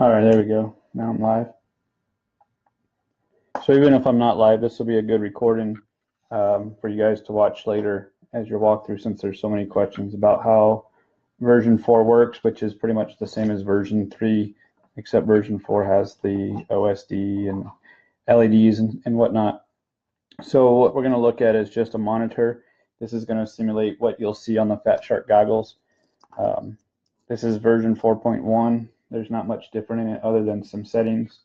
All right, there we go. Now I'm live. So even if I'm not live, this will be a good recording for you guys to watch later as your walkthrough, since there's so many questions about how version 4 works, which is pretty much the same as version 3, except version 4 has the OSD and LEDs and whatnot. So what we're going to look at is just a monitor. This is going to simulate what you'll see on the Fat Shark goggles. This is version 4.1. There's not much different in it other than some settings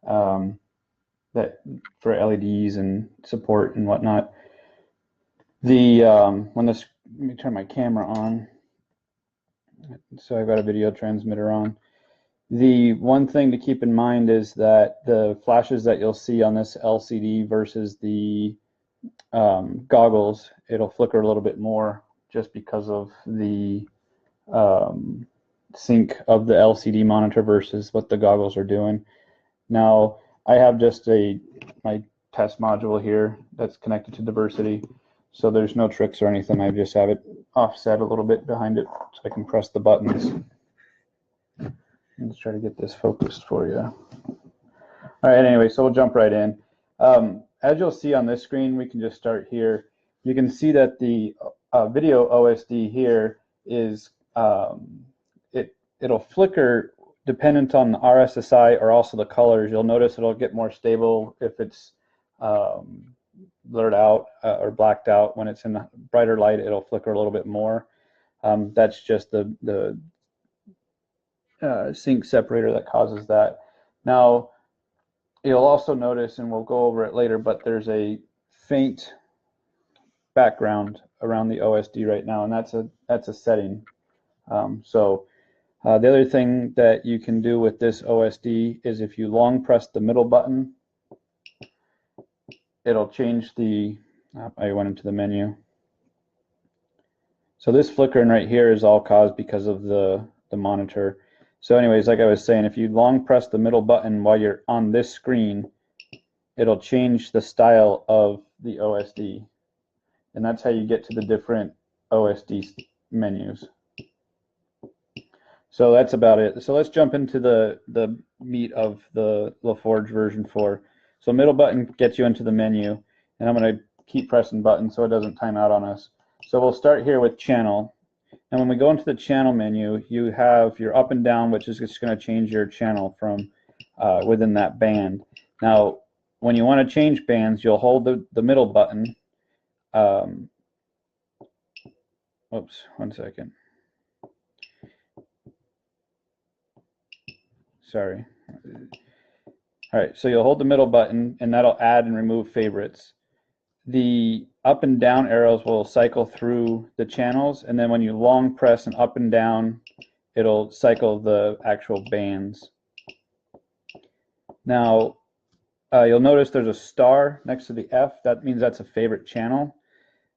that for LEDs and support and whatnot. The let me turn my camera on. So I've got a video transmitter on. The one thing to keep in mind is that the flashes that you'll see on this LCD versus the goggles, it'll flicker a little bit more just because of the sync of the LCD monitor versus what the goggles are doing. Now I have just my test module here that's connected to diversity, so there's no tricks or anything. I just have it offset a little bit behind it so I can press the buttons. Let's try to get this focused for you. All right, anyway, so we'll jump right in. As you'll see on this screen, we can just start here. You can see that the video OSD here is it'll flicker dependent on the RSSI or also the colors. You'll notice it'll get more stable if it's blurred out or blacked out. When it's in the brighter light, it'll flicker a little bit more. That's just the sync separator that causes that. Now, you'll also notice, and we'll go over it later, but there's a faint background around the OSD right now, and that's a setting. The other thing that you can do with this OSD is if you long press the middle button, it'll change the, I went into the menu. So this flickering right here is all caused because of the monitor. So anyways, like I was saying, if you long press the middle button while you're on this screen, it'll change the style of the OSD. And that's how you get to the different OSD menus. So that's about it. So let's jump into the meat of the LaForge version 4. So middle button gets you into the menu, and I'm going to keep pressing buttons so it doesn't time out on us. So we'll start here with channel. And when we go into the channel menu, you have your up and down, which is just going to change your channel from within that band. Now, when you want to change bands, you'll hold the middle button. Oops, one second. Sorry. All right, so you'll hold the middle button, and that'll add and remove favorites. The up and down arrows will cycle through the channels, and then when you long press and up and down, it'll cycle the actual bands. Now, you'll notice there's a star next to the F. That means that's a favorite channel.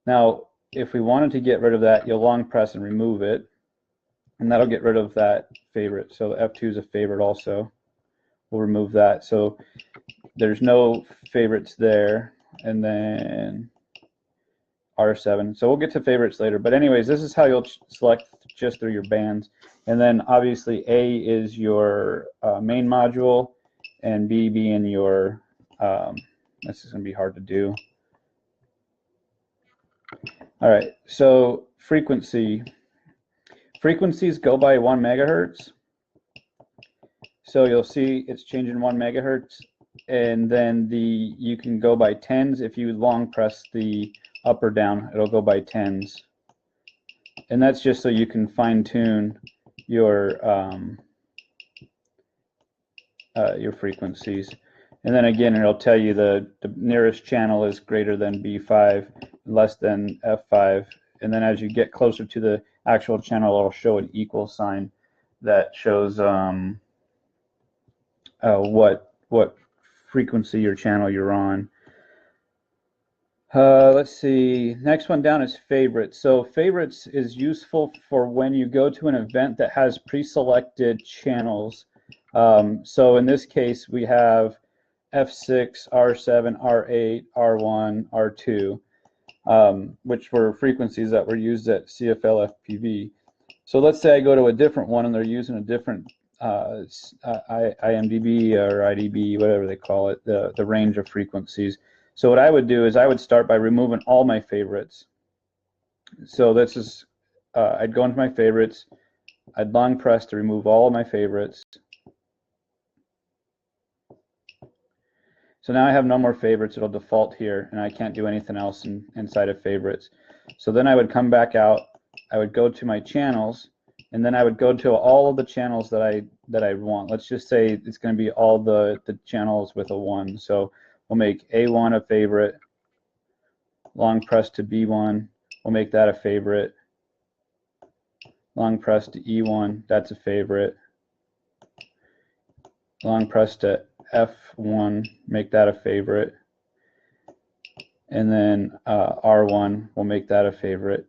Now, if we wanted to get rid of that, you'll long press and remove it, and that'll get rid of that favorite. So F2 is a favorite also. We'll remove that. So there's no favorites there. And then R7. So we'll get to favorites later. But anyways, this is how you'll select just through your bands. And then obviously A is your main module, and B being your, this is going to be hard to do. All right, so frequency. Frequencies go by 1 megahertz. So you'll see it's changing 1 megahertz. And then you can go by tens. If you long press the up or down, it'll go by tens. And that's just so you can fine tune your frequencies. And then again, it'll tell you the nearest channel is greater than B5, less than F5. And then as you get closer to the actual channel, it'll show an equal sign that shows what frequency your channel you're on. Let's see, next one down is favorites. So favorites is useful for when you go to an event that has pre-selected channels. So in this case we have F6, R7, R8, R1, R2, which were frequencies that were used at CFL FPV. So let's say I go to a different one and they're using a different IMDb or IDB, whatever they call it, the range of frequencies. So what I would do is I would start by removing all my favorites. So this is, I'd go into my favorites, I'd long press to remove all of my favorites. So now I have no more favorites, it'll default here, and I can't do anything else inside of favorites. So then I would come back out, I would go to my channels, and then I would go to all of the channels that I want. Let's just say it's going to be all the channels with a 1. So we'll make A1 a favorite, long press to B1, we'll make that a favorite, long press to E1, that's a favorite, long press to F1, make that a favorite, and then R1, we'll make that a favorite.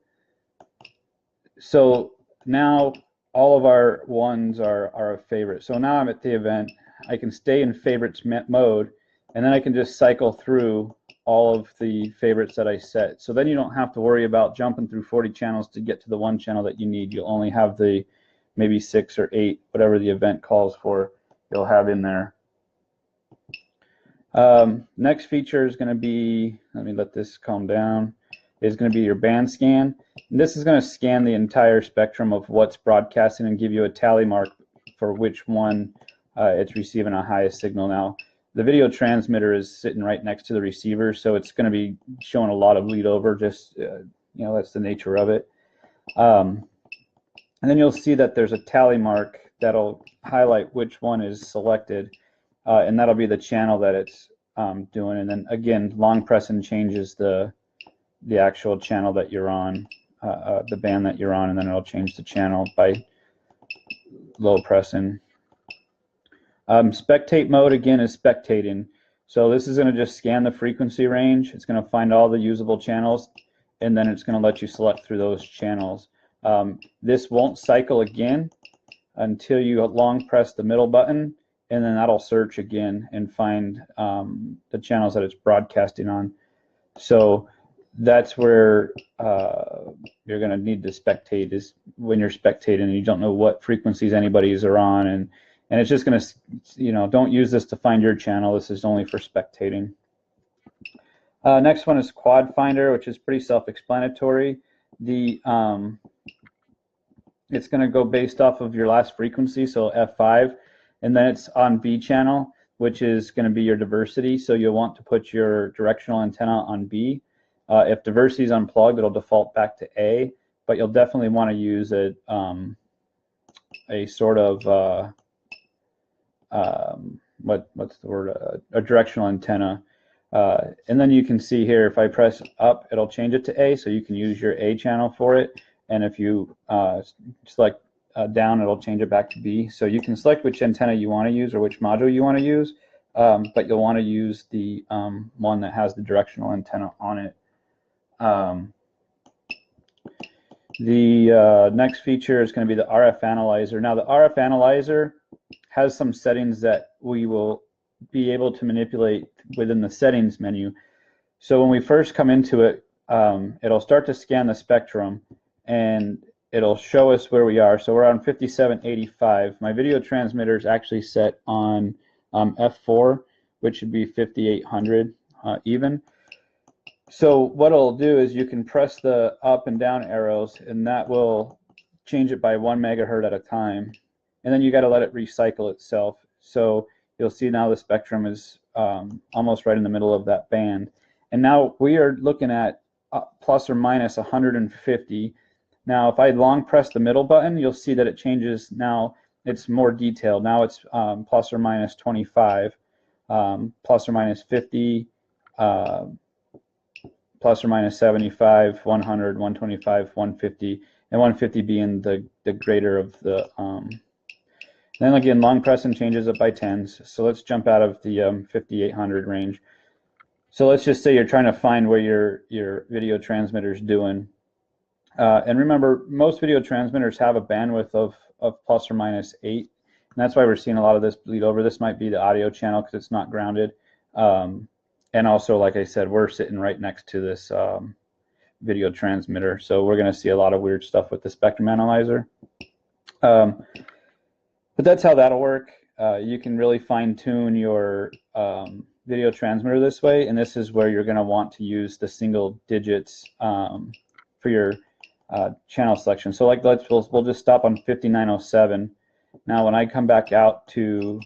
So now all of our 1s are a favorite. So now I'm at the event, I can stay in favorites mode, and then I can just cycle through all of the favorites that I set. So then you don't have to worry about jumping through 40 channels to get to the one channel that you need. You'll only have the maybe 6 or 8, whatever the event calls for, you'll have in there. Next feature is going to be, let me let this calm down, is going to be your band scan. And this is going to scan the entire spectrum of what's broadcasting and give you a tally mark for which one it's receiving a highest signal. Now, the video transmitter is sitting right next to the receiver, so it's going to be showing a lot of lead over, just, you know, that's the nature of it. And then you'll see that there's a tally mark that'll highlight which one is selected. And that'll be the channel that it's doing. And then again, long pressing changes the actual channel that you're on, the band that you're on, and then it'll change the channel by low pressing. Spectate mode again is spectating. So this is going to just scan the frequency range. It's going to find all the usable channels, and then it's going to let you select through those channels. This won't cycle again until you long press the middle button, and then that'll search again and find the channels that it's broadcasting on. So that's where you're going to need to spectate, is when you're spectating and you don't know what frequencies anybody's are on, and it's just going to, you know, don't use this to find your channel. This is only for spectating. Next one is Quad Finder, which is pretty self-explanatory. It's going to go based off of your last frequency, so F5. And then it's on B channel, which is going to be your diversity. So you'll want to put your directional antenna on B. If diversity is unplugged, it'll default back to A, but you'll definitely want to use a sort of, what's the word, a directional antenna. And then you can see here, if I press up, it'll change it to A, so you can use your A channel for it. And if you select down, it'll change it back to B. So you can select which antenna you want to use or which module you want to use, but you'll want to use the one that has the directional antenna on it. The next feature is going to be the RF analyzer. Now, the RF analyzer has some settings that we will be able to manipulate within the settings menu. So when we first come into it, it'll start to scan the spectrum, and it'll show us where we are. So we're on 5785. My video transmitter is actually set on F4, which should be 5800 even. So what it'll do is you can press the up and down arrows, and that will change it by 1 megahertz at a time. And then you got to let it recycle itself. So you'll see now the spectrum is almost right in the middle of that band. And now we are looking at plus or minus 150. Now, if I long press the middle button, you'll see that it changes. Now it's more detailed. Now it's plus or minus 25, plus or minus 50, plus or minus 75, 100, 125, 150, and 150 being the greater of the. Then again, long pressing changes it by tens. So let's jump out of the 5800 range. So let's just say you're trying to find where your video transmitter is doing. And remember, most video transmitters have a bandwidth of plus or minus 8. And that's why we're seeing a lot of this bleed over. This might be the audio channel because it's not grounded. And also, like I said, we're sitting right next to this video transmitter. So we're going to see a lot of weird stuff with the spectrum analyzer. But that's how that'll work. You can really fine-tune your video transmitter this way, and this is where you're going to want to use the single digits for your channel selection. So like we'll just stop on 5907. Now when I come back out to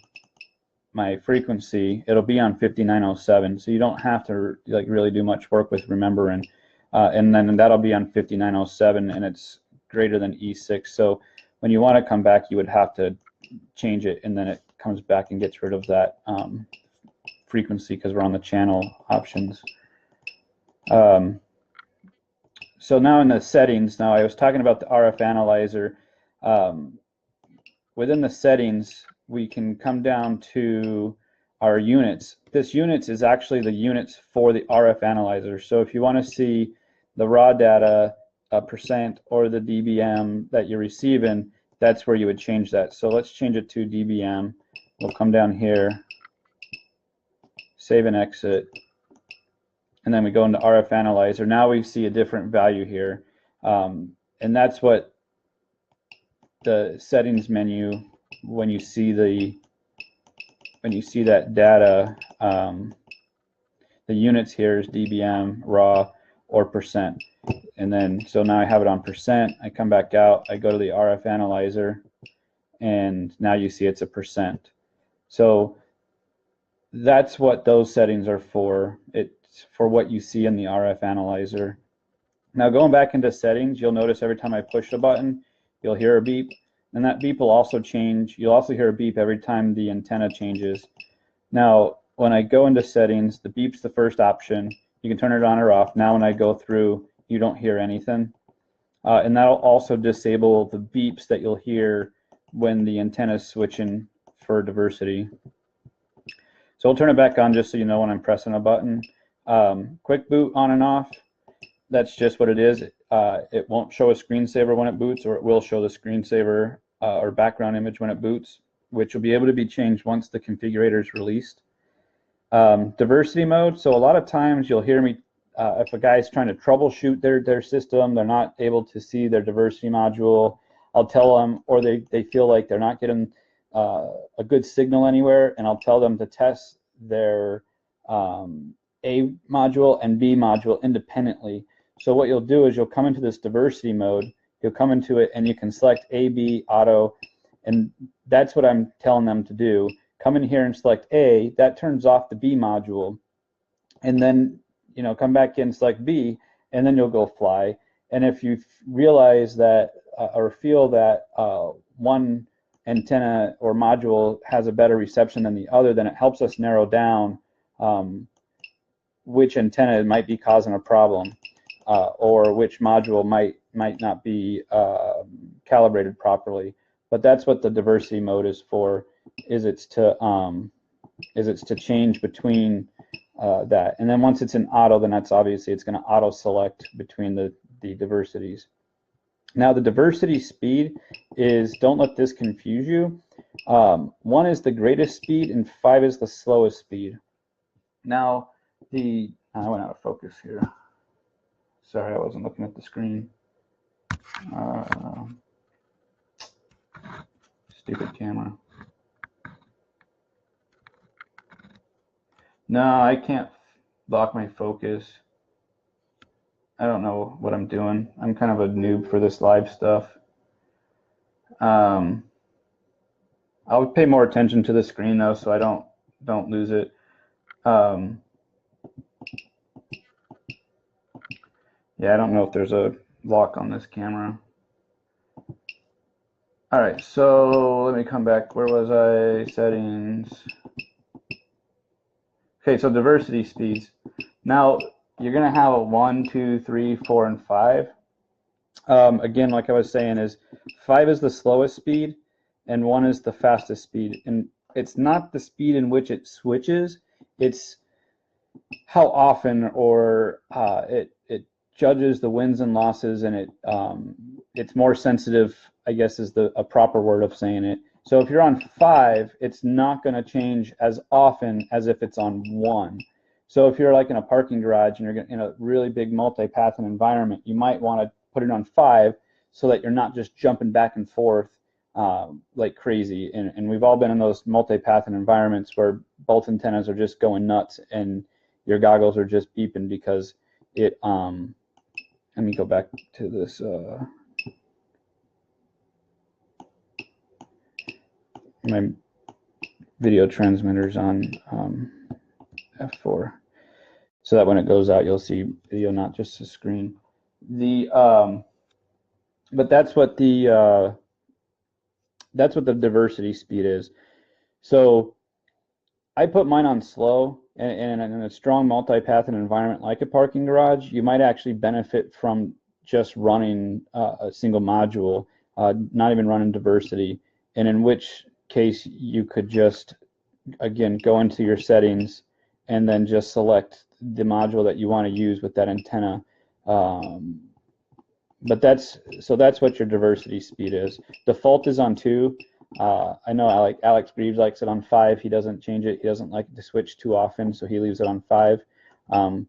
my frequency, it'll be on 5907, so you don't have to like really do much work with remembering. And then that'll be on 5907, and it's greater than E6. So when you want to come back, you would have to change it, and then it comes back and gets rid of that frequency because we're on the channel options. So now in the settings, now I was talking about the RF analyzer. Within the settings, we can come down to our units. This units is actually the units for the RF analyzer. So if you want to see the raw data, percent, or the dBm that you're receiving, that's where you would change that. So let's change it to dBm. We'll come down here, save and exit, and then we go into RF analyzer. Now we see a different value here, and that's what the settings menu, when you see that data, the units here is dBm, raw, or percent. And then, so now I have it on percent. I come back out, I go to the RF analyzer, and now you see it's a percent. So that's what those settings are for. It's for what you see in the RF analyzer. Now going back into settings, you'll notice every time I push the button, you'll hear a beep. And that beep will also change. You'll also hear a beep every time the antenna changes. Now, when I go into settings, the beep's the first option. You can turn it on or off. Now when I go through, you don't hear anything. And that'll also disable the beeps that you'll hear when the antenna is switching for diversity. So I'll turn it back on just so you know when I'm pressing a button. Quick boot on and off. That's just what it is. It won't show a screensaver when it boots, or it will show the screensaver or background image when it boots, which will be able to be changed once the configurator is released. Diversity mode, so a lot of times you'll hear me, if a guy's trying to troubleshoot their system, they're not able to see their diversity module, I'll tell them, or they feel like they're not getting a good signal anywhere, and I'll tell them to test their A module and B module independently. So what you'll do is you'll come into this diversity mode, you'll come into it, and you can select A, B, auto, and that's what I'm telling them to do. Come in here and select A, that turns off the B module, and then come back in, select B, and then you'll go fly. And if you realize that or feel that one antenna or module has a better reception than the other, then it helps us narrow down which antenna might be causing a problem, or which module might not be calibrated properly. But that's what the diversity mode is for. It's to change between that, and then once it's in auto, then that's obviously it's going to auto select between the diversities. Now the diversity speed is, don't let this confuse you. 1 is the greatest speed and 5 is the slowest speed. Now I went out of focus here. Sorry, I wasn't looking at the screen. Stupid camera. No, I can't lock my focus. I don't know what I'm doing. I'm kind of a noob for this live stuff. I'll pay more attention to the screen though, so I don't lose it. Yeah, I don't know if there's a lock on this camera. All right, so let me come back. Where was I? Settings. Okay, so diversity speeds. Now you're going to have a 1, 2, 3, 4, and 5. Again, like I was saying, is 5 is the slowest speed and 1 is the fastest speed. And it's not the speed in which it switches, it's how often, or it judges the wins and losses, and it's more sensitive, I guess is a proper word of saying it. So if you're on 5, it's not going to change as often as if it's on 1. So if you're like in a parking garage and you're in a really big multi-pathing environment, you might want to put it on 5 so that you're not just jumping back and forth like crazy, and we've all been in those multi-path environments where both antennas are just going nuts and your goggles are just beeping because it let me go back to this my video transmitters on F4, so that when it goes out you'll see video, not just the screen. But that's what the diversity speed is. So I put mine on slow, and in a strong multipath environment like a parking garage, you might actually benefit from just running a single module, not even running diversity, and in which case you could just, again, go into your settings and then just select the module that you want to use with that antenna. But that's what your diversity speed is. Default is on 2. I know Alex Greaves likes it on 5. He doesn't change it. He doesn't like to switch too often, so he leaves it on 5.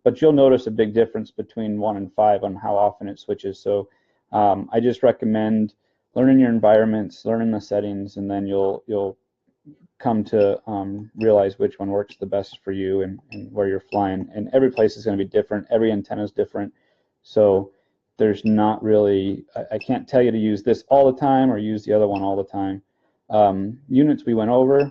But you'll notice a big difference between 1 and 5 on how often it switches. So I just recommend learning your environments, learning the settings, and then you'll come to realize which one works the best for you and where you're flying. And every place is going to be different. Every antenna is different. So there's not really, I can't tell you to use this all the time or use the other one all the time. Units we went over.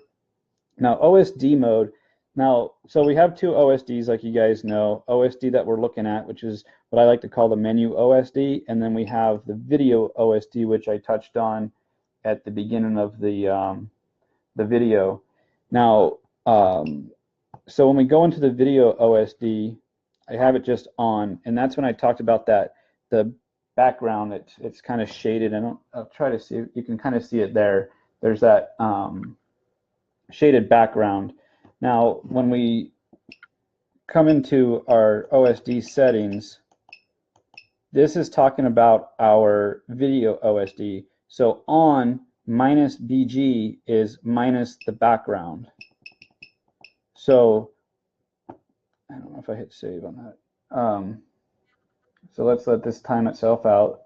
Now OSD mode. Now, so we have 2 OSDs, like you guys know. OSD that we're looking at, which is what I like to call the menu OSD, and then we have the video OSD, which I touched on at the beginning of the video. Now, so when we go into the video OSD, I have it just on, and that's when I talked about that the background. It's kind of shaded, and I'll try to see. You can kind of see it there. There's that shaded background. Now, when we come into our OSD settings, this is talking about our video OSD. So on minus BG is minus the background. So I don't know if I hit save on that. So let's let this time itself out.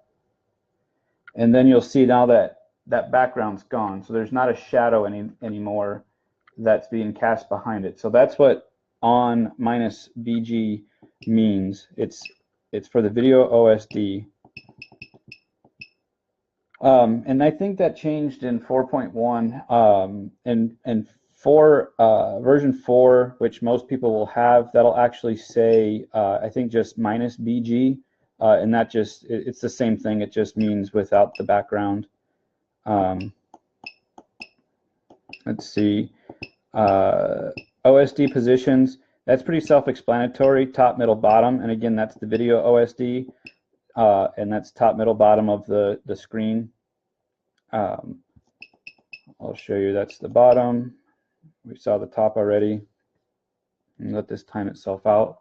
And then you'll see now that that background's gone. So there's not a shadow anymore that's being cast behind it. So that's what on minus BG means. It's for the video OSD. And I think that changed in 4.1 and version 4, which most people will have, that'll actually say I think just minus BG, and that just it's the same thing. It just means without the background. Let's see, OSD positions. That's pretty self-explanatory. Top, middle, bottom, and again, that's the video OSD, and that's top, middle, bottom of the screen. I'll show you. That's the bottom. We saw the top already. And let this time itself out.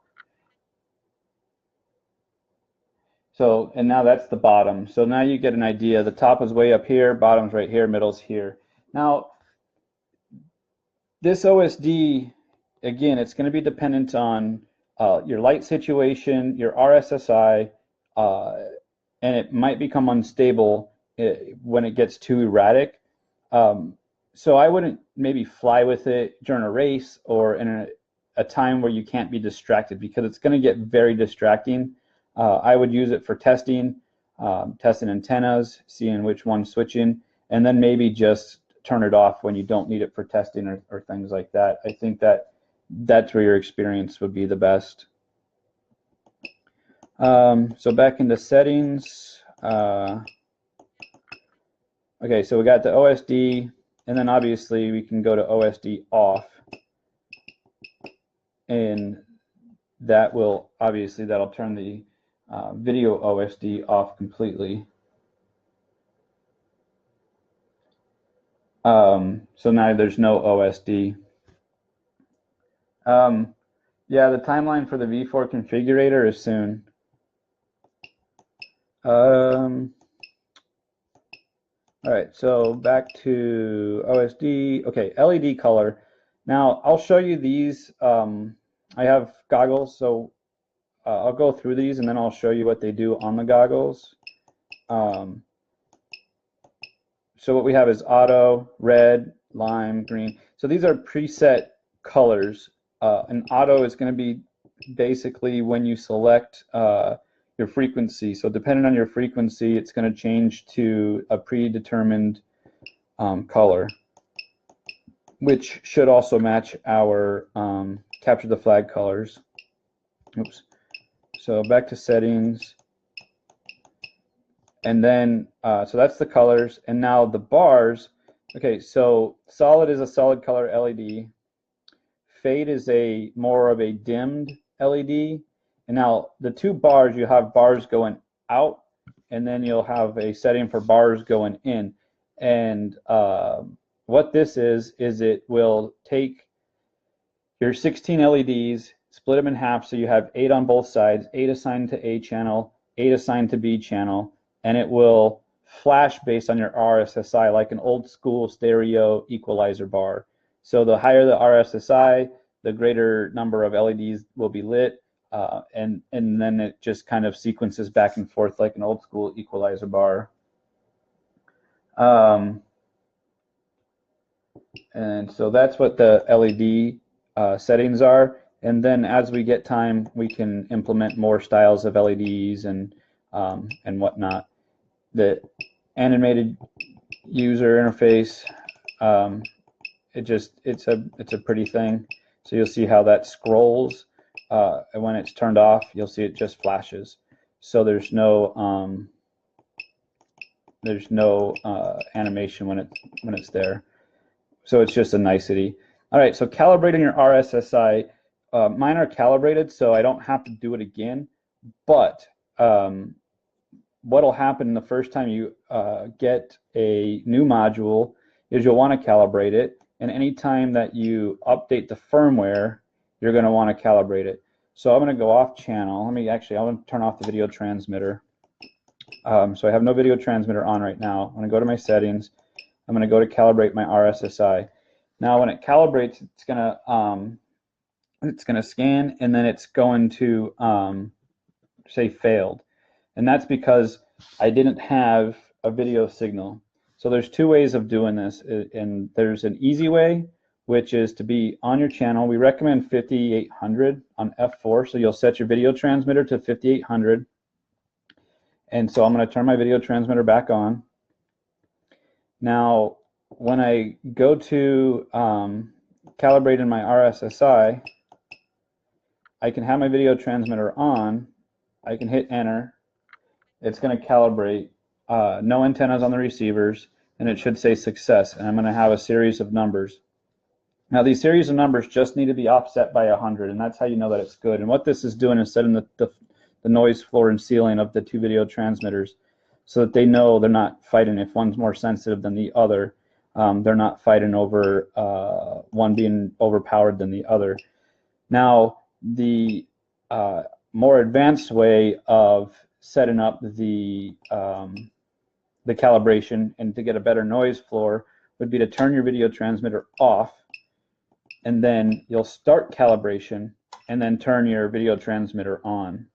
So, and now that's the bottom. So now you get an idea. The top is way up here, bottom's right here, middle's here. Now, this OSD, again, it's going to be dependent on your light situation, your RSSI, and it might become unstable when it gets too erratic. So I wouldn't maybe fly with it during a race or in a time where you can't be distracted, because it's going to get very distracting. I would use it for testing, testing antennas, seeing which one's switching, and then maybe just turn it off when you don't need it for testing or things like that. I think that's where your experience would be the best. So back into settings. Okay, so we got the OSD, and then obviously we can go to OSD off, and that will obviously that'll turn the video OSD off completely. So now there's no OSD. Yeah, the timeline for the V4 configurator is soon. All right, so back to OSD. Okay, LED color. Now I'll show you these. I have goggles, so I'll go through these and then I'll show you what they do on the goggles. so what we have is auto, red, lime, green. So these are preset colors. And auto is going to be basically when you select your frequency. So depending on your frequency, it's going to change to a predetermined color, which should also match our capture the flag colors. Oops. So back to settings. And then, so that's the colors. And now the bars. Okay, so solid is a solid color LED. Fade is more of a dimmed LED. And now the two bars, you have bars going out, and then you'll have a setting for bars going in. And what this is it will take your 16 LEDs, split them in half, so you have 8 on both sides, 8 assigned to A channel, 8 assigned to B channel, and it will flash based on your RSSI like an old school stereo equalizer bar. So the higher the RSSI, the greater number of LEDs will be lit, and then it just kind of sequences back and forth like an old school equalizer bar. And so that's what the LED settings are. And then as we get time, we can implement more styles of LEDs and whatnot. The animated user interface, it's a pretty thing. So you'll see how that scrolls, and when it's turned off, you'll see it just flashes. So there's no animation when it's there. So it's just a nicety. All right, so calibrating your RSSI. Mine are calibrated, so I don't have to do it again. But what'll happen the first time you get a new module is you'll want to calibrate it, and anytime that you update the firmware, you're going to want to calibrate it. So I'm going to go off channel. I'm going to turn off the video transmitter. So I have no video transmitter on right now. I'm going to go to my settings. I'm going to go to calibrate my RSSI. Now when it calibrates, it's going to scan, and then it's going to say failed. And that's because I didn't have a video signal. So there's two ways of doing this, and there's an easy way, which is to be on your channel. We recommend 5800 on F4, so you'll set your video transmitter to 5800. And so I'm going to turn my video transmitter back on. Now, when I go to calibrate in my RSSI, I can have my video transmitter on. I can hit enter. It's going to calibrate. No antennas on the receivers, and it should say success. And I'm going to have a series of numbers. Now, these series of numbers just need to be offset by 100, and that's how you know that it's good. And what this is doing is setting the noise floor and ceiling of the two video transmitters, so that they know they're not fighting. If one's more sensitive than the other, they're not fighting over one being overpowered than the other. Now, the more advanced way of setting up the calibration and to get a better noise floor would be to turn your video transmitter off, and then you'll start calibration and then turn your video transmitter on.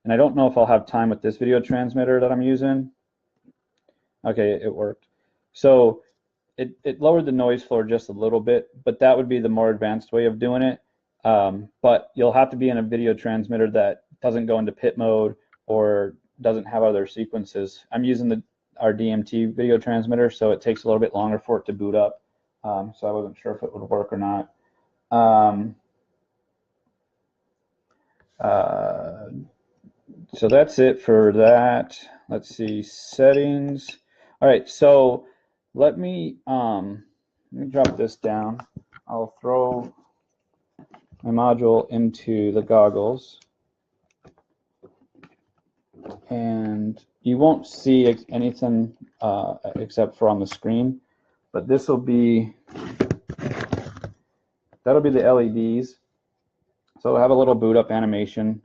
And I don't know if I'll have time with this video transmitter that I'm using. Okay, it worked. So it lowered the noise floor just a little bit, but that would be the more advanced way of doing it. But you'll have to be in a video transmitter that doesn't go into pit mode or doesn't have other sequences. I'm using our DMT video transmitter, so it takes a little bit longer for it to boot up. So I wasn't sure if it would work or not. So that's it for that. Let's see, settings. All right, so let me drop this down. I'll throw my module into the goggles, and you won't see anything except for on the screen, but this will be, that'll be the LEDs. So it'll have a little boot up animation.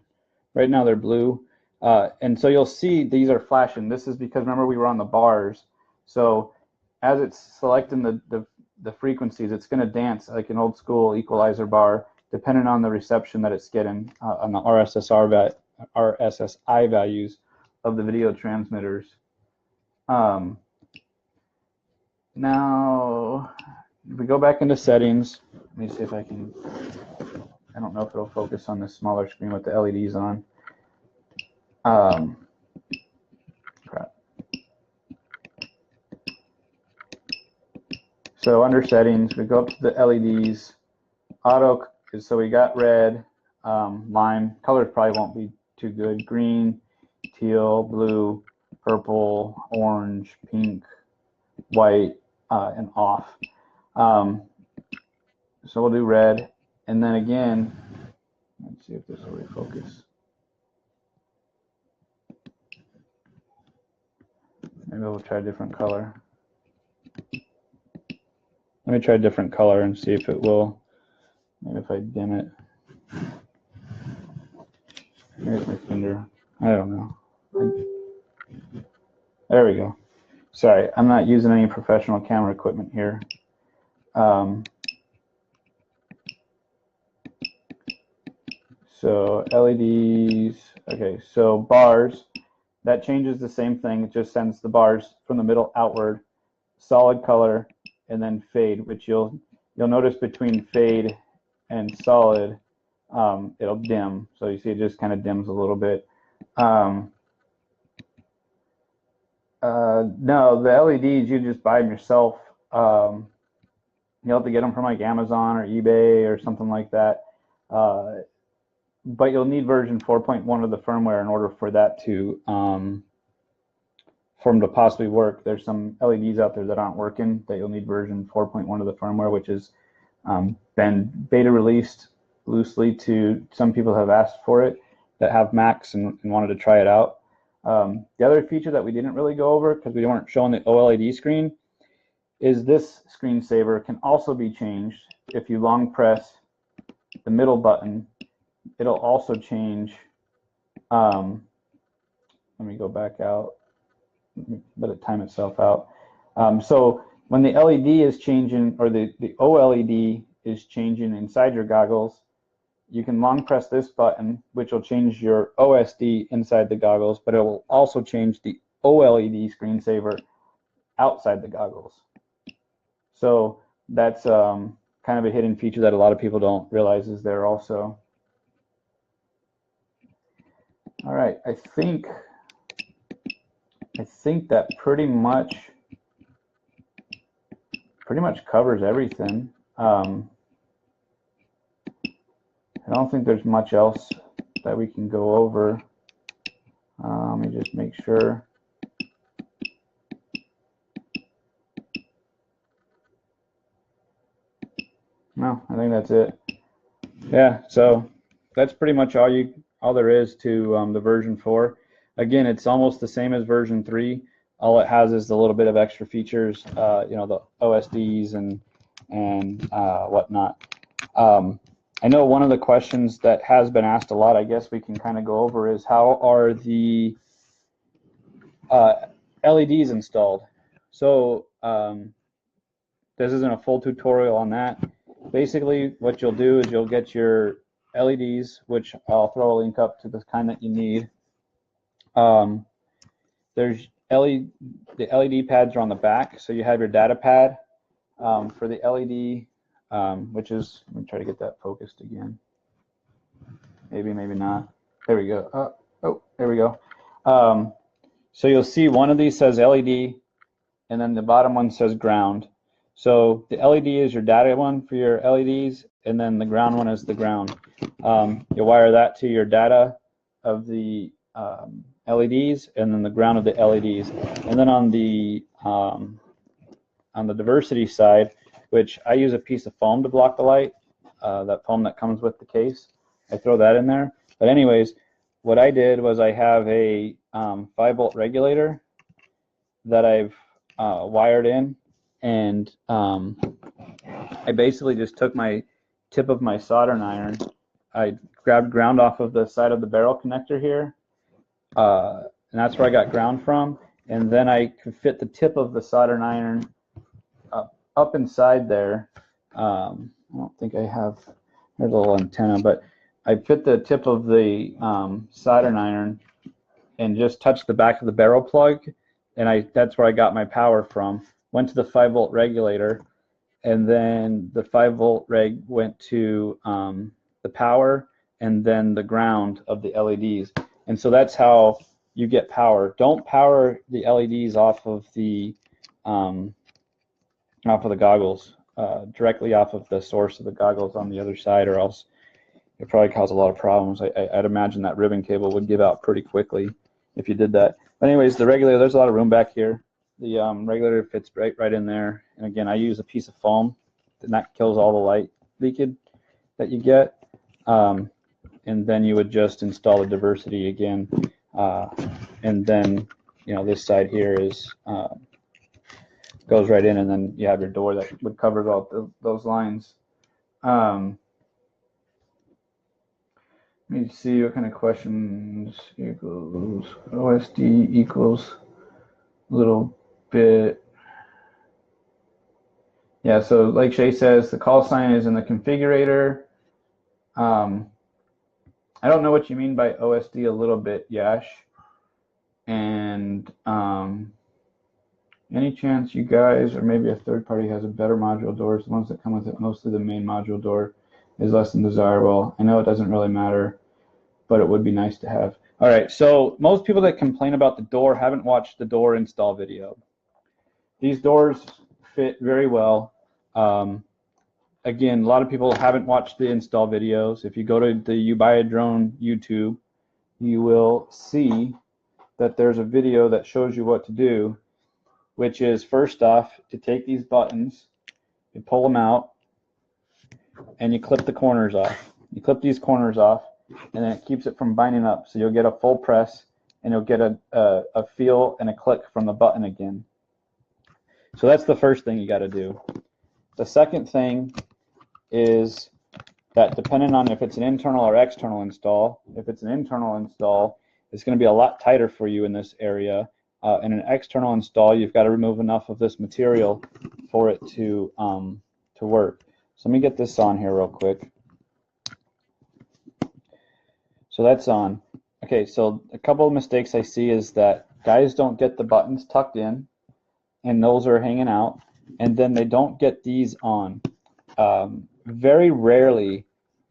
Right now they're blue. And so you'll see these are flashing. This is because, remember, we were on the bars. So as it's selecting the frequencies, it's going to dance like an old school equalizer bar, depending on the reception that it's getting on the RSSI values of the video transmitters. Now, if we go back into settings, let me see if I can, I don't know if it'll focus on this smaller screen with the LEDs on. Crap. So under settings, we go up to the LEDs. Auto, so we got red, lime. Colors probably won't be too good. Green, teal, blue, purple, orange, pink, white, and off. So we'll do red, and then again, let's see if this will refocus. Maybe we'll try a different color. Let me try a different color and see if it will. Maybe if I dim it. Here's my finger. I don't know. There we go. Sorry, I'm not using any professional camera equipment here. So LEDs, okay, so bars, that changes the same thing. It just sends the bars from the middle outward, solid color, and then fade, which you'll notice between fade and solid, it'll dim. So you see it just kind of dims a little bit. No, the LEDs, you just buy them yourself. You'll have to get them from like Amazon or eBay or something like that. But you'll need version 4.1 of the firmware in order for that to for them to possibly work. There's some LEDs out there that aren't working that you'll need version 4.1 of the firmware, which has been beta released loosely to some people have asked for it that have Macs and wanted to try it out. The other feature that we didn't really go over because we weren't showing the OLED screen is this screensaver can also be changed if you long press the middle button. It'll also change, let me go back out, let it time itself out. So when the LED is changing, or the OLED is changing inside your goggles, you can long press this button, which will change your OSD inside the goggles, but it will also change the OLED screensaver outside the goggles. So that's kind of a hidden feature that a lot of people don't realize is there also. All right, I think that pretty much covers everything. I don't think there's much else that we can go over. Let me just make sure. No, I think that's it. Yeah, so that's pretty much all there is to the version 4. Again, it's almost the same as version 3. All it has is a little bit of extra features, you know, the OSDs and whatnot. I know one of the questions that has been asked a lot, I guess we can kind of go over, is how are the LEDs installed? So this isn't a full tutorial on that. Basically, what you'll do is you'll get your LEDs, which I'll throw a link up to the kind that you need. There's the LED pads are on the back, so you have your data pad for the LED, which is, let me try to get that focused again. Maybe not. There we go. Oh, there we go. So you'll see one of these says LED, and then the bottom one says ground. So the LED is your data one for your LEDs, and then the ground one is the ground. You wire that to your data of the LEDs, and then the ground of the LEDs. And then on the diversity side, which I use a piece of foam to block the light, that foam that comes with the case, I throw that in there. But anyways, what I did was I have a 5-volt regulator that I've wired in, and I basically just took my tip of my soldering iron, I grabbed ground off of the side of the barrel connector here, and that's where I got ground from, and then I could fit the tip of the soldering iron up inside there. I don't think I have, there's a little antenna, but I fit the tip of the soldering iron and just touched the back of the barrel plug, and that's where I got my power from. went to the 5-volt regulator, and then the 5-volt reg went to the power and then the ground of the LEDs. And so that's how you get power. Don't power the LEDs off of the goggles, directly off of the source of the goggles on the other side, or else it probably cause a lot of problems. I'd imagine that ribbon cable would give out pretty quickly if you did that. But anyways, the regulator, there's a lot of room back here. The regulator fits right in there. And again, I use a piece of foam, and that kills all the light leakage that you get. And then you would just install the diversity again. And then, you know, this side here is goes right in, and then you have your door that would cover all those lines. Let me see what kind of questions equals OSD equals a little bit. Yeah, so like Shay says, the call sign is in the configurator. I don't know what you mean by OSD a little bit, Yash. And any chance you guys, or maybe a third party, has a better module doors? The ones that come with it, mostly the main module door is less than desirable. I know it doesn't really matter, but it would be nice to have. All right, so most people that complain about the door haven't watched the door install video. These doors fit very well. Again, a lot of people haven't watched the install videos. If you go to the You Buy a Drone YouTube, you will see that there's a video that shows you what to do, which is, first off, to take these buttons, you pull them out, and you clip the corners off. You clip these corners off, and then it keeps it from binding up. So you'll get a full press, and you'll get a feel and a click from the button again. So that's the first thing you got to do. The second thing is that, depending on if it's an internal or external install, if it's an internal install, it's going to be a lot tighter for you in this area. In an external install, you've got to remove enough of this material for it to work. So let me get this on here real quick. So that's on. Okay, so a couple of mistakes I see is that guys don't get the buttons tucked in, and those are hanging out, and then they don't get these on. Very rarely,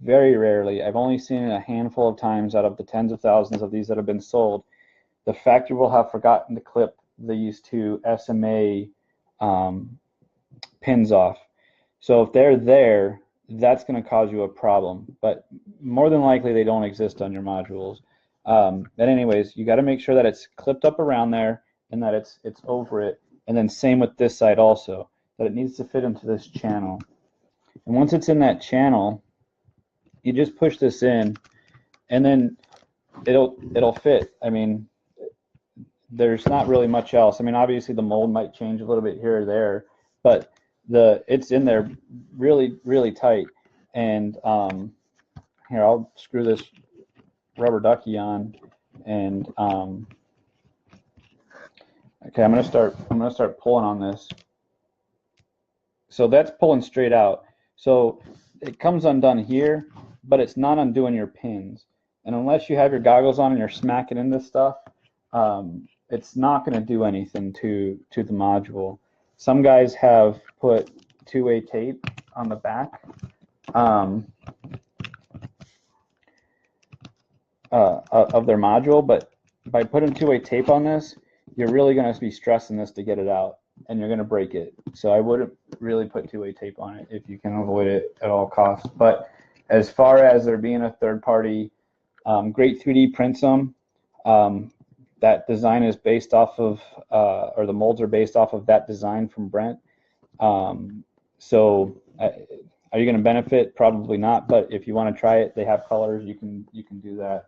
I've only seen it a handful of times out of the tens of thousands of these that have been sold, the factory will have forgotten to clip these two SMA pins off. So if they're there, that's going to cause you a problem, but more than likely they don't exist on your modules. But anyways, you got to make sure that it's clipped up around there and that it's over it, and then same with this side also, that it needs to fit into this channel. And once it's in that channel, you just push this in, and then it'll fit. I mean, there's not really much else. I mean, obviously the mold might change a little bit here or there, but it's in there really tight. And here, I'll screw this rubber ducky on, and okay, I'm gonna start pulling on this. So that's pulling straight out. So it comes undone here, but it's not undoing your pins. And unless you have your goggles on and you're smacking into stuff, it's not going to do anything to the module. Some guys have put two-way tape on the back of their module, but by putting two-way tape on this, you're really going to be stressing this to get it out, and you're going to break it. So I wouldn't really put two-way tape on it if you can avoid it at all costs. But as far as there being a third-party, Great 3D prints them. That design is based off of, or the molds are based off of that design from Brent. So are you going to benefit? Probably not. But if you want to try it, they have colors. You can do that.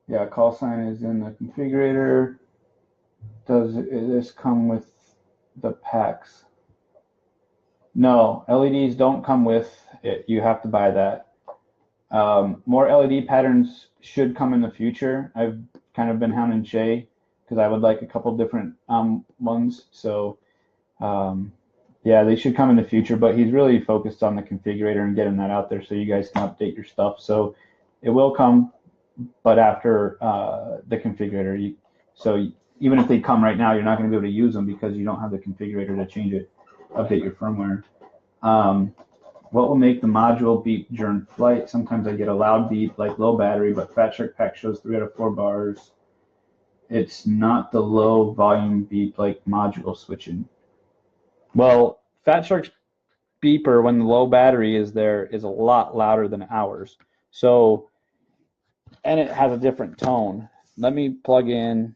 Yeah, call sign is in the configurator. Does this come with the packs? No, LEDs don't come with it. You have to buy that. More LED patterns should come in the future. I've kind of been hounding Shay because I would like a couple different ones. So yeah, they should come in the future, but he's really focused on the configurator and getting that out there so you guys can update your stuff. So It will come, but after the configurator. So even if they come right now, you're not going to be able to use them because you don't have the configurator to change it, update your firmware. What will make the module beep during flight? Sometimes I get a loud beep like low battery, but Fat Shark Pack shows 3 out of 4 bars. It's not the low volume beep like module switching. Well, Fat Shark's beeper when the low battery is there is a lot louder than ours. So, and it has a different tone. Let me plug in.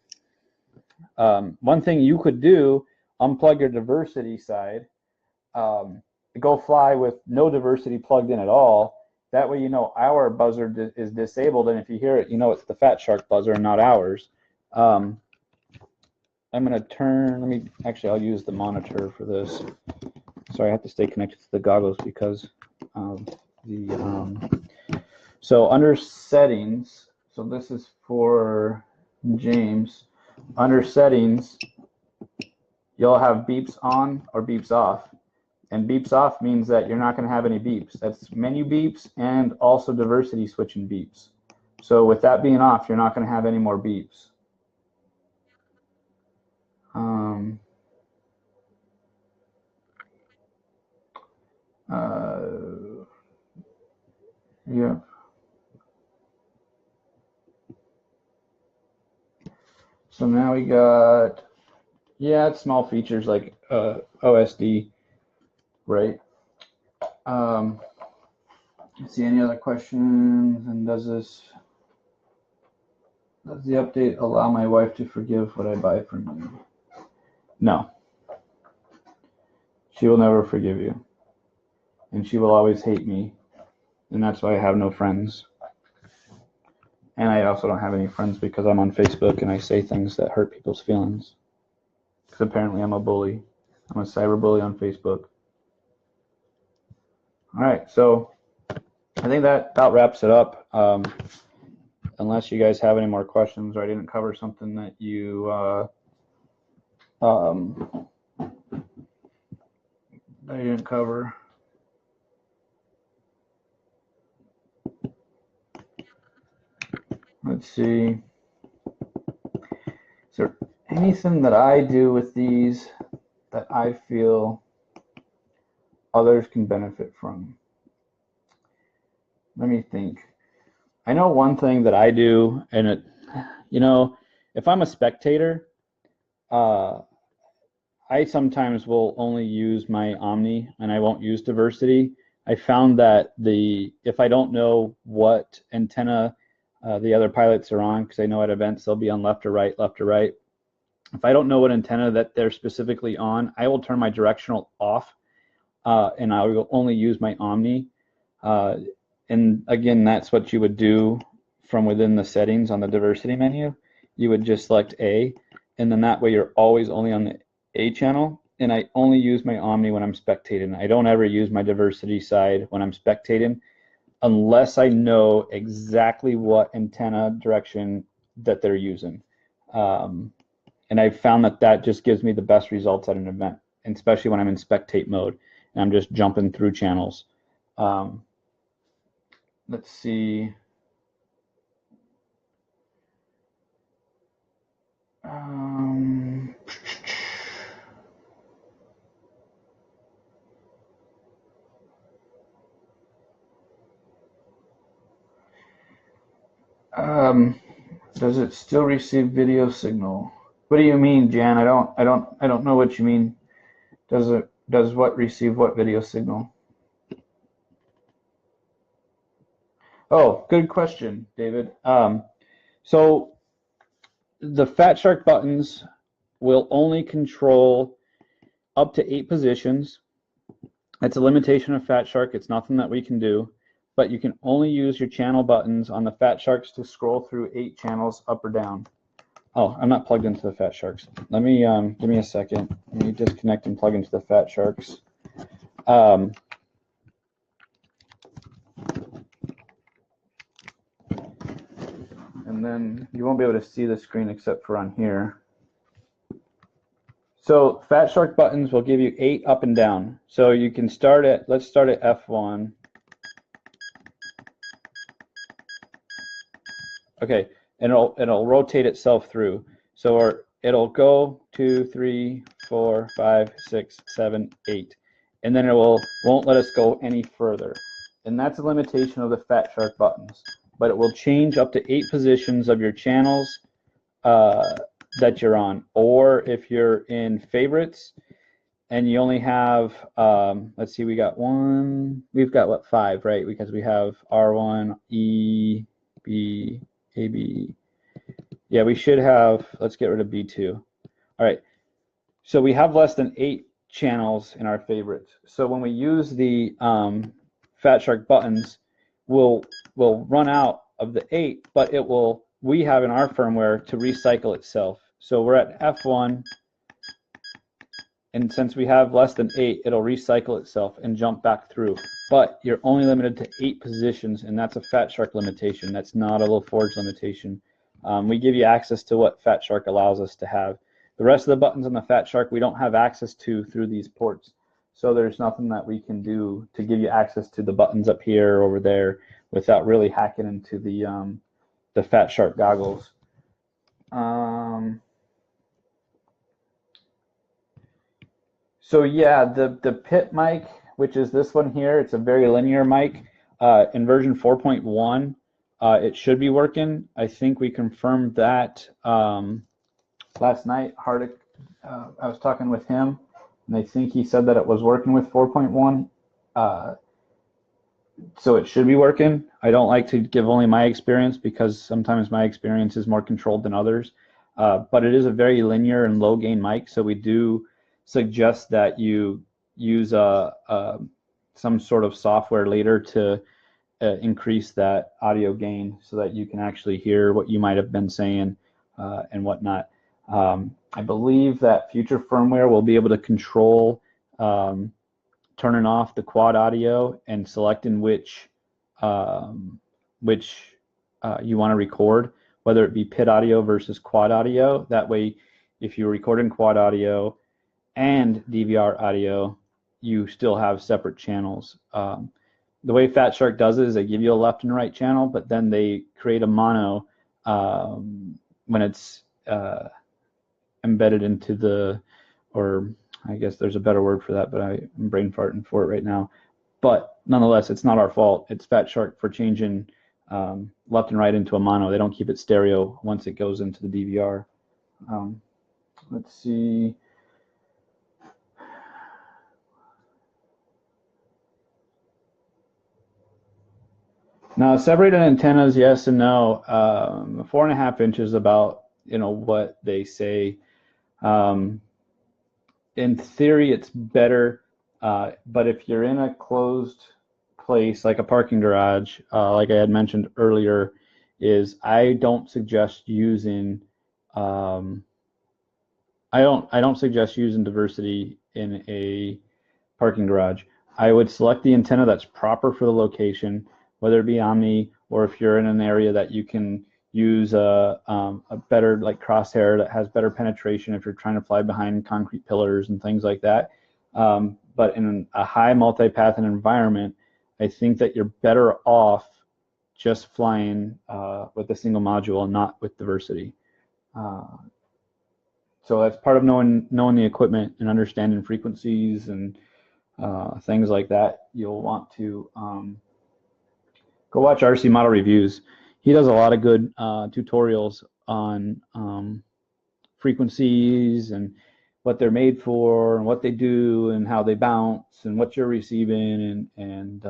One thing you could do, unplug your diversity side, go fly with no diversity plugged in at all. That way you know our buzzer is disabled, and if you hear it, you know it's the Fat Shark buzzer and not ours. I'm going to turn, I'll use the monitor for this. Sorry, I have to stay connected to the goggles because of the, so under settings, so this is for James, under settings, you'll have beeps on or beeps off. And beeps off means that you're not going to have any beeps. That's menu beeps and also diversity switching beeps. So with that being off, you're not going to have any more beeps. Yeah. So now we got, yeah, it's small features like OSD, right? Let's see, any other questions? And does the update allow my wife to forgive what I buy from you? No. She will never forgive you. And she will always hate me. And that's why I have no friends. And I also don't have any friends because I'm on Facebook and I say things that hurt people's feelings. Because apparently I'm a bully. I'm a cyber bully on Facebook. All right, so I think that about wraps it up. Unless you guys have any more questions or I didn't cover something that you that I didn't cover. Let's see. Is there anything that I do with these that I feel others can benefit from? Let me think. I know one thing that I do, and it, you know, if I'm a spectator, I sometimes will only use my Omni and I won't use diversity. I found that if I don't know what antenna the other pilots are on, because I know at events they'll be on left or right, left or right. If I don't know what antenna that they're specifically on, I will turn my directional off and I will only use my Omni. And again, that's what you would do from within the settings on the diversity menu. You would just select A, and then that way you're always only on the A channel. And I only use my Omni when I'm spectating. I don't ever use my diversity side when I'm spectating unless I know exactly what antenna direction that they're using. And I've found that that just gives me the best results at an event, and especially when I'm in spectate mode and I'm just jumping through channels. Let's see. Does it still receive video signal? What do you mean, Jan? I don't know what you mean. Does what receive what video signal? Oh, good question, David. So the Fat Shark buttons will only control up to 8 positions. That's a limitation of Fat Shark. It's nothing that we can do, but you can only use your channel buttons on the Fat Sharks to scroll through 8 channels up or down. Oh, I'm not plugged into the Fat Sharks. Let me give me a second. Let me disconnect and plug into the Fat Sharks. And then you won't be able to see the screen except for on here. So Fat Shark buttons will give you 8 up and down. So you can start at, let's start at F1. Okay, and it'll rotate itself through. So it'll go 2, 3, 4, 5, 6, 7, 8, and then it won't let us go any further. And that's a limitation of the Fat Shark buttons. But it will change up to 8 positions of your channels that you're on. Or if you're in favorites and you only have, let's see, we've got what, 5, right? Because we have R1, E, B, A, B. Yeah, we should have, let's get rid of B2. All right, so we have less than 8 channels in our favorites. So when we use the Fat Shark buttons, we'll run out of the 8, but we have in our firmware to recycle itself. So we're at F1, and since we have less than 8, it'll recycle itself and jump back through. But you're only limited to 8 positions, and that's a Fat Shark limitation. That's not a LaForge limitation. We give you access to what Fat Shark allows us to have. The rest of the buttons on the Fat Shark we don't have access to through these ports. So there's nothing that we can do to give you access to the buttons up here or over there without really hacking into the Fat Shark goggles. So yeah, the pit mic, which is this one here, it's a very linear mic. In version 4.1, it should be working. I think we confirmed that last night. Hardik, I was talking with him, and I think he said that it was working with 4.1. So it should be working. I don't like to give only my experience because sometimes my experience is more controlled than others. But it is a very linear and low gain mic, so we do suggest that you use some sort of software later to increase that audio gain so that you can actually hear what you might have been saying and whatnot. I believe that future firmware will be able to control turning off the quad audio and selecting which you want to record, whether it be pit audio versus quad audio. That way, if you're recording quad audio and DVR audio, you still have separate channels. The way Fat Shark does it is they give you a left and right channel, but then they create a mono when it's embedded into or I guess there's a better word for that, but I'm brain farting for it right now. But nonetheless, it's not our fault. It's Fat Shark for changing left and right into a mono. They don't keep it stereo once it goes into the DVR. Let's see. Now, separated antennas, yes and no. 4.5 inches about, what they say. In theory, it's better, but if you're in a closed place like a parking garage, like I had mentioned earlier, I don't suggest using I don't suggest using diversity in a parking garage. I would select the antenna that's proper for the location, whether it be Omni or if you're in an area that you can use a better like crosshair that has better penetration if you're trying to fly behind concrete pillars and things like that. But in a high multipath environment, I think that you're better off just flying with a single module and not with diversity. So that's part of knowing the equipment and understanding frequencies and things like that. You'll want to go watch RC Model Reviews. He does a lot of good tutorials on frequencies and what they're made for and what they do and how they bounce and what you're receiving and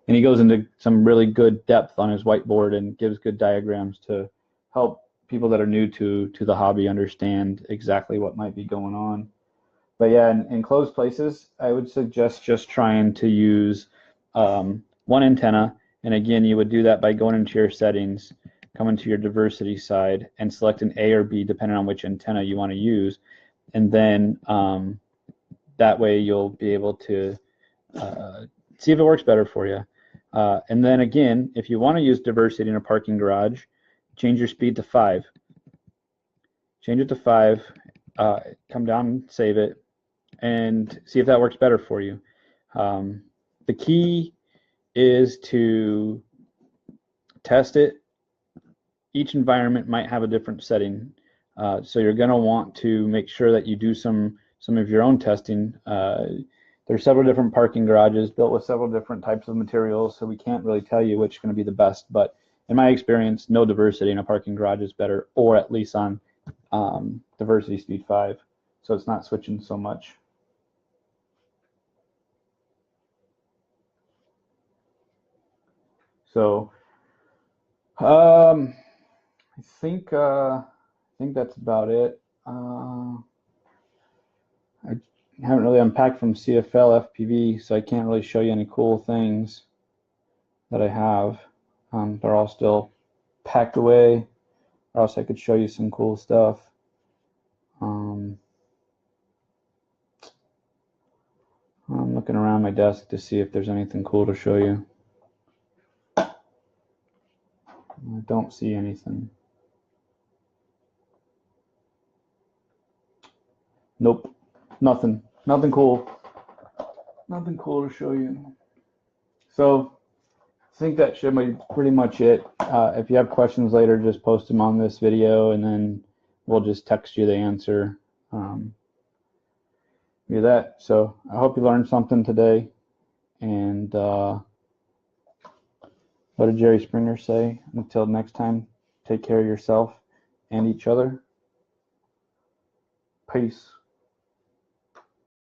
he goes into some really good depth on his whiteboard and gives good diagrams to help people that are new to the hobby understand exactly what might be going on. But yeah, in closed places, I would suggest just trying to use one antenna. And again, you would do that by going into your settings, coming to your diversity side, and select an A or B depending on which antenna you want to use. And then that way you'll be able to see if it works better for you. And then again, if you want to use diversity in a parking garage, change your speed to 5. Change it to 5, come down, save it, and see if that works better for you. The key is to test it each environment might have a different setting. So you're going to want to make sure that you do some of your own testing. There's several different parking garages built with several different types of materials, so we can't really tell you which is going to be the best. But in my experience, no diversity in a parking garage is better, or at least on diversity speed 5, so it's not switching so much. So I think that's about it. I haven't really unpacked from CFL FPV, so I can't really show you any cool things that I have. They're all still packed away, or else I could show you some cool stuff. I'm looking around my desk to see if there's anything cool to show you. I don't see anything. Nope, nothing cool. Nothing cool to show you. So I think that should be pretty much it. If you have questions later, just post them on this video, and then we'll just text you the answer. Do that. So I hope you learned something today. And what did Jerry Springer say? Until next time, take care of yourself and each other. Peace.